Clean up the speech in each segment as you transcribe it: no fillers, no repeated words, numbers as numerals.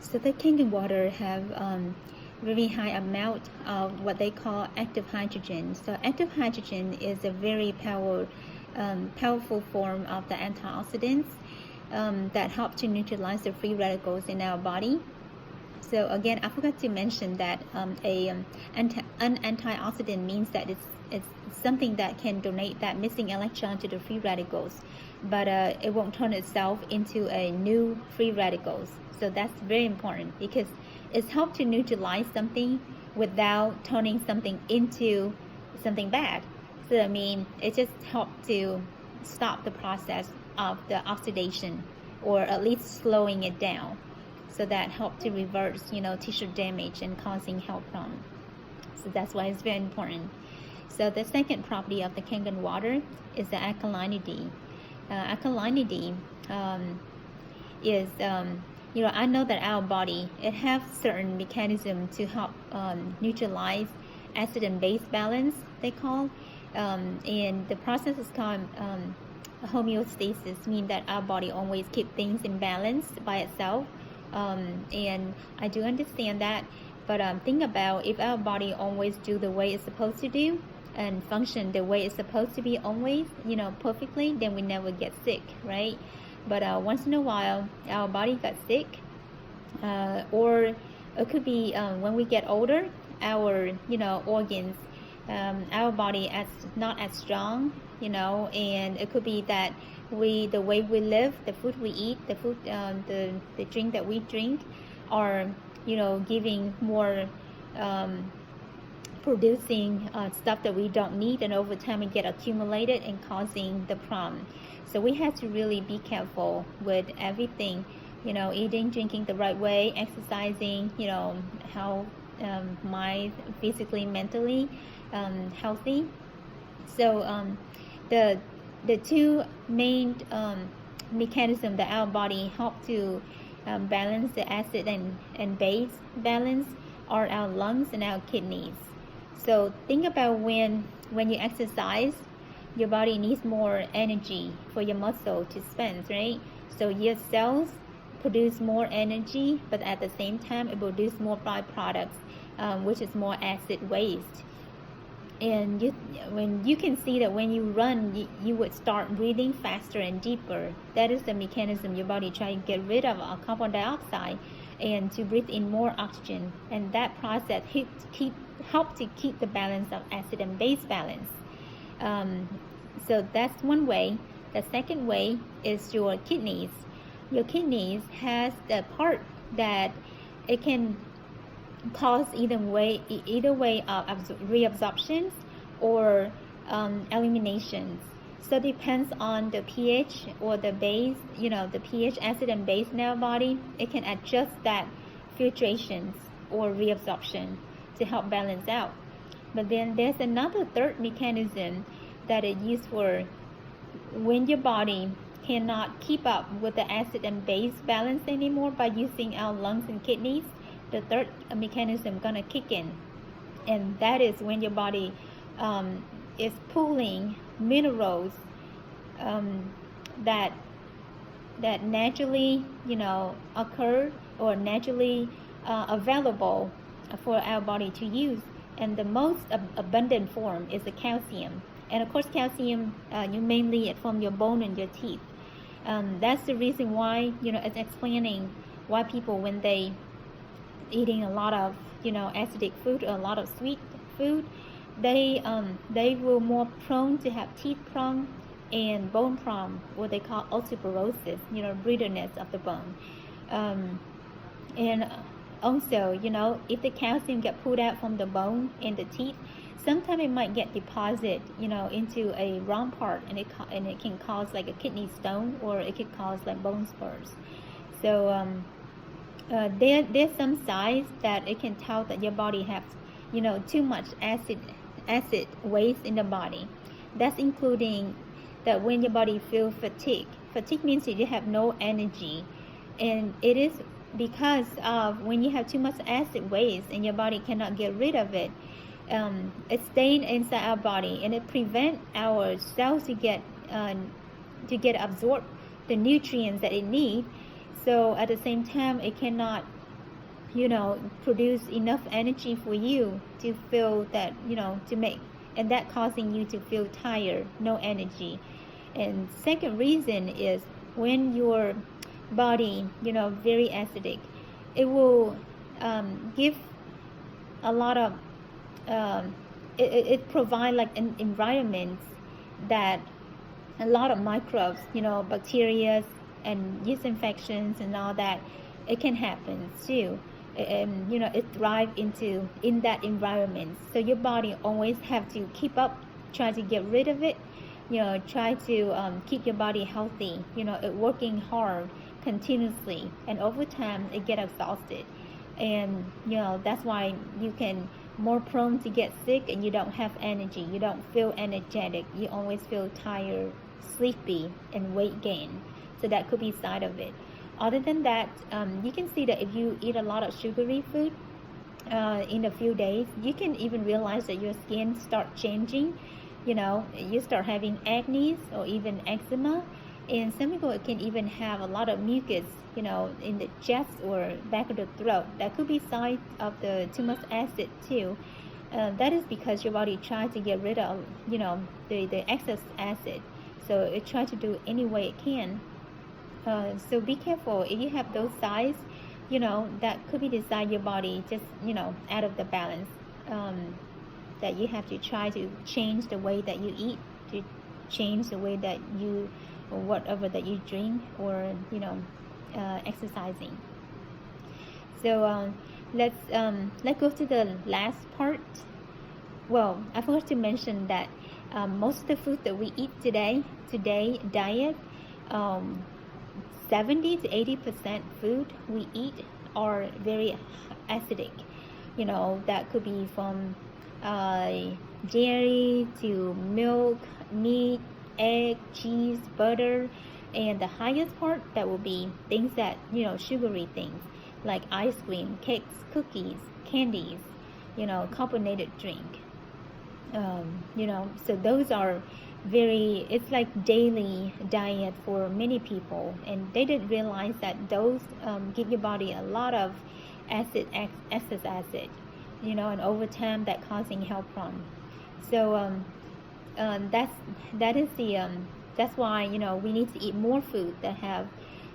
So the Kangen water have very high amount of what they call active hydrogen. So active hydrogen is a very powerful form of the antioxidants that help to neutralize the free radicals in our body. So again, I forgot to mention that an antioxidant means that it's something that can donate that missing electron to the free radicals, but it won't turn itself into a new free radicals. So that's very important because it's helped to neutralize something without turning something into something bad. So I mean, it just helped to stop the process of the oxidation, or at least slowing it down. So that helped to reverse, tissue damage and causing health problems. So that's why it's very important. So the second property of the Kangen water is the alkalinity. Alkalinity is, I know that our body, it has certain mechanism to help neutralize acid and base balance, they call. And the process is called homeostasis, meaning that our body always keep things in balance by itself. And I do understand that, but think about if our body always do the way it's supposed to do and function the way it's supposed to be always, perfectly, then we never get sick, right? But once in a while, our body got sick, or it could be when we get older, our, organs, our body is not as strong, and it could be that the way we live, the food we eat, the drink that we drink, are giving more producing stuff that we don't need, and over time it get accumulated and causing the problem. So we have to really be careful with everything, eating, drinking the right way, exercising, how mind, physically, mentally healthy. So the two main mechanisms that our body help to balance the acid and base balance are our lungs and our kidneys. So think about when you exercise, your body needs more energy for your muscle to spend, right? So your cells produce more energy, but at the same time it produces more byproducts, which is more acid waste. And when you can see that when you run, you would start breathing faster and deeper. That is the mechanism your body trying to get rid of carbon dioxide and to breathe in more oxygen. And that process help to keep the balance of acid and base balance. So that's one way. The second way is your kidneys. Your kidneys has the part that it can cause either way of reabsorptions or eliminations. So it depends on the pH or the base, the pH, acid and base in our body. It can adjust that filtrations or reabsorption to help balance out. But then there's another third mechanism that is used for when your body cannot keep up with the acid and base balance anymore by using our lungs and kidneys. The third mechanism gonna kick in, and that is when your body is pulling minerals that naturally occur or naturally available for our body to use. And the most abundant form is the calcium, and of course calcium you mainly from your bone and your teeth. That's the reason why it's explaining why people, when they eating a lot of acidic food or a lot of sweet food, they will more prone to have teeth problem and bone problem, what they call osteoporosis, brittleness of the bone. And also, if the calcium get pulled out from the bone and the teeth, sometimes it might get deposited into a wrong part, and it can cause like a kidney stone, or it could cause like bone spurs. So there's some signs that it can tell that your body has too much acid waste in the body. That's including that when your body feels fatigue means that you have no energy, and it is because of when you have too much acid waste and your body cannot get rid of it. It's staying inside our body, and it prevents our cells to get absorbed the nutrients that it needs. So at the same time, it cannot produce enough energy for you to feel that, to make, and that causing you to feel tired, no energy. And second reason is when your body, very acidic, it will give a lot of, it provide like an environment that a lot of microbes, bacteria and yeast infections and all that, it can happen too. And it thrives in that environment, so your body always have to keep up, try to get rid of it, try to keep your body healthy, it working hard continuously, and over time it get exhausted. And that's why you can more prone to get sick, and you don't have energy, you don't feel energetic, you always feel tired, sleepy, and weight gain. So that could be side of it. Other than that, you can see that if you eat a lot of sugary food in a few days, you can even realize that your skin start changing. You start having acne or even eczema, and some people can even have a lot of mucus, in the chest or back of the throat. That could be signs of the too much acid too. That is because your body tries to get rid of, the excess acid. So it tries to do any way it can. So be careful if you have those signs. That could be the sign your body just, out of the balance. That you have to try to change the way that you eat, to change the way that you, or whatever that you drink, or exercising. So let's go to the last part. Well, I forgot to mention that most of the food that we eat today diet, 70 to 80% food we eat are very acidic. That could be from dairy to milk, meat, egg, cheese, butter, and the highest part that will be things that, sugary things like ice cream, cakes, cookies, candies, carbonated drink. So those are it's like daily diet for many people, and they didn't realize that those give your body a lot of excess acid, and over time that causing health problems. So that's why we need to eat more food that have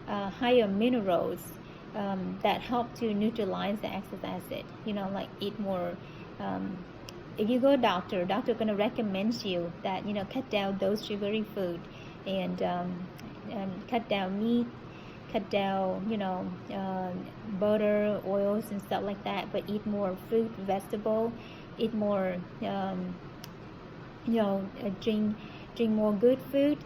higher minerals that help to neutralize the excess acid. Like eat more. If you go to doctor going to recommend you that cut down those sugary food, and cut down meat, cut down butter, oils and stuff like that, but eat more fruit, vegetable, eat more drink more good food.